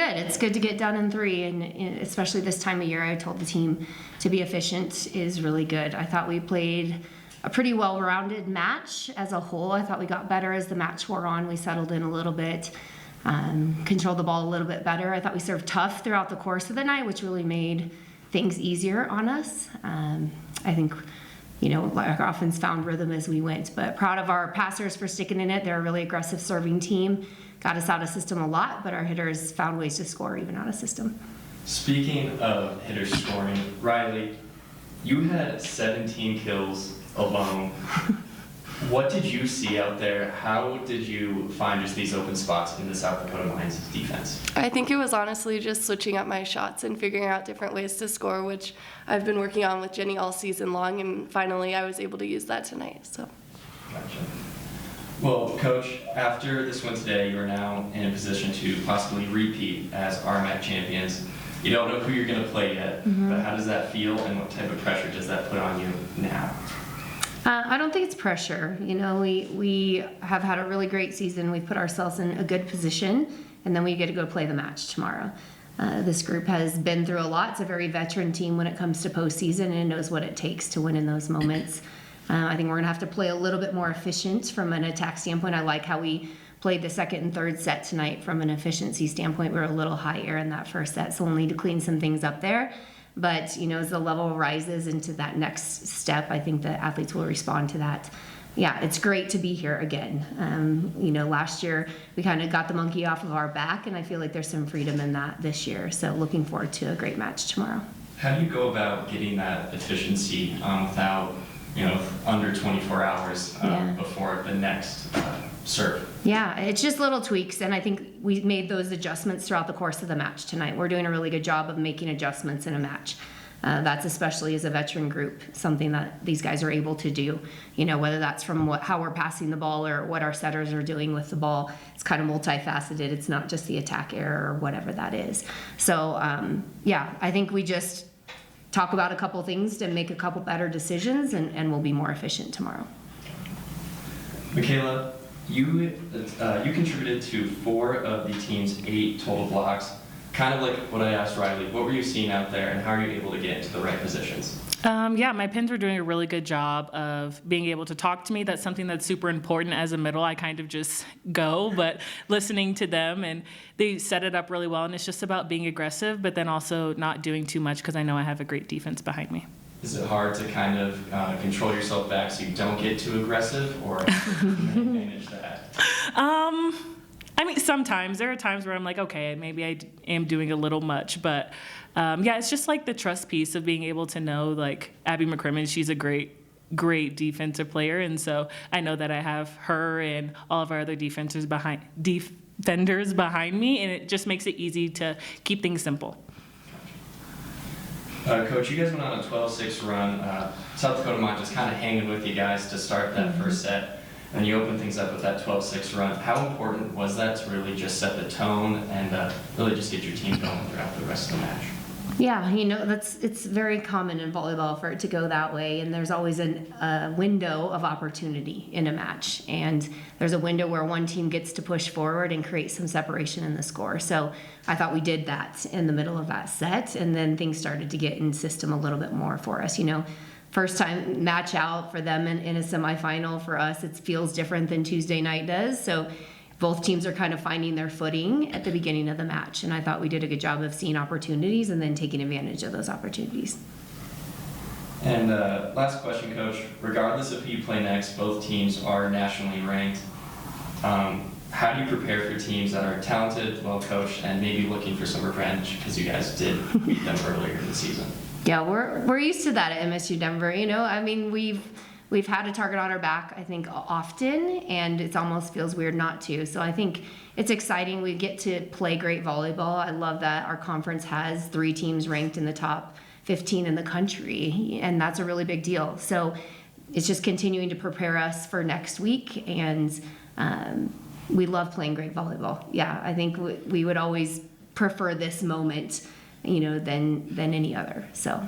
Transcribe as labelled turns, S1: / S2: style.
S1: good. It's good to get done in 3, and especially this time of year, I told the team to be efficient is really good. I thought we played a pretty well-rounded match as a whole. I thought we got better as the match wore on. We settled in a little bit, controlled the ball a little bit better. I thought we served tough throughout the course of the night, which really made things easier on us. I think, our offense found rhythm as we went, but proud of our passers for sticking in it. They're a really aggressive serving team. Got us out of system a lot, but our hitters found ways to score even out of system.
S2: Speaking of hitters scoring, Riley, you had 17 kills alone. What did you see out there? How did you find just these open spots in the South Dakota Lions defense?
S3: I think it was honestly just switching up my shots and figuring out different ways to score, which I've been working on with Jenny all season long, and finally I was able to use that tonight. So.
S2: Gotcha. Well, Coach, after this win today, you are now in a position to possibly repeat as RMAC champions. You don't know who you're going to play yet, but how does that feel, and what type of pressure does that put on you now?
S1: I don't think it's pressure. We have had a really great season. We've put ourselves in a good position, and then we get to go play the match tomorrow. This group has been through a lot. It's a very veteran team when it comes to postseason, and it knows what it takes to win in those moments. I think we're going to have to play a little bit more efficient from an attack standpoint. I like how we played the second and third set tonight from an efficiency standpoint. We were a little higher in that first set, so we'll need to clean some things up there. But, as the level rises into that next step, I think the athletes will respond to that. Yeah, it's great to be here again. Last year we kind of got the monkey off of our back, and I feel like there's some freedom in that this year. So looking forward to a great match tomorrow.
S2: How do you go about getting that efficiency without, under 24 hours before the next serve?
S1: Yeah, it's just little tweaks, and I think we made those adjustments throughout the course of the match tonight. We're doing a really good job of making adjustments in a match. That's especially as a veteran group, something that these guys are able to do. Whether that's from how we're passing the ball or what our setters are doing with the ball. It's kind of multifaceted. It's not just the attack error or whatever that is. So, I think we just talk about a couple things to make a couple better decisions, and we'll be more efficient tomorrow.
S2: Mikayla, you contributed to 4 of the team's 8 total blocks. Kind of like what I asked Riley, what were you seeing out there, and how are you able to get into the right positions?
S4: My pins were doing a really good job of being able to talk to me. That's something that's super important as a middle. I kind of just go, but listening to them, and they set it up really well, and it's just about being aggressive, but then also not doing too much because I know I have a great defense behind me.
S2: Is it hard to kind of control yourself back so you don't get too aggressive, or can you manage that?
S4: Sometimes. There are times where I'm like, okay, maybe I am doing a little much, but it's just like the trust piece of being able to know, like Abby McCrimmon, she's a great defensive player, and so I know that I have her and all of our other defenders behind me, and it just makes it easy to keep things simple.
S2: Coach, you guys went on a 12-6 run. South Dakota Mont just kind of hanging with you guys to start that first set, and you open things up with that 12-6 run. How important was that to really just set the tone and really just get your team going throughout the rest of the match?
S1: Yeah, it's very common in volleyball for it to go that way, and there's always a window of opportunity in a match, and there's a window where one team gets to push forward and create some separation in the score. So I thought we did that in the middle of that set, and then things started to get in system a little bit more for us. First time match out for them in a semifinal. For us, it feels different than Tuesday night does. So both teams are kind of finding their footing at the beginning of the match, and I thought we did a good job of seeing opportunities and then taking advantage of those opportunities.
S2: And last question, Coach. Regardless of who you play next, both teams are nationally ranked. How do you prepare for teams that are talented, well-coached, and maybe looking for some revenge because you guys did beat them earlier in the season?
S1: Yeah, we're used to that at MSU Denver. We've had a target on our back, I think, often, and it almost feels weird not to. So I think it's exciting. We get to play great volleyball. I love that our conference has 3 teams ranked in the top 15 in the country, and that's a really big deal. So it's just continuing to prepare us for next week, and we love playing great volleyball. Yeah, I think we would always prefer this moment, than any other. So.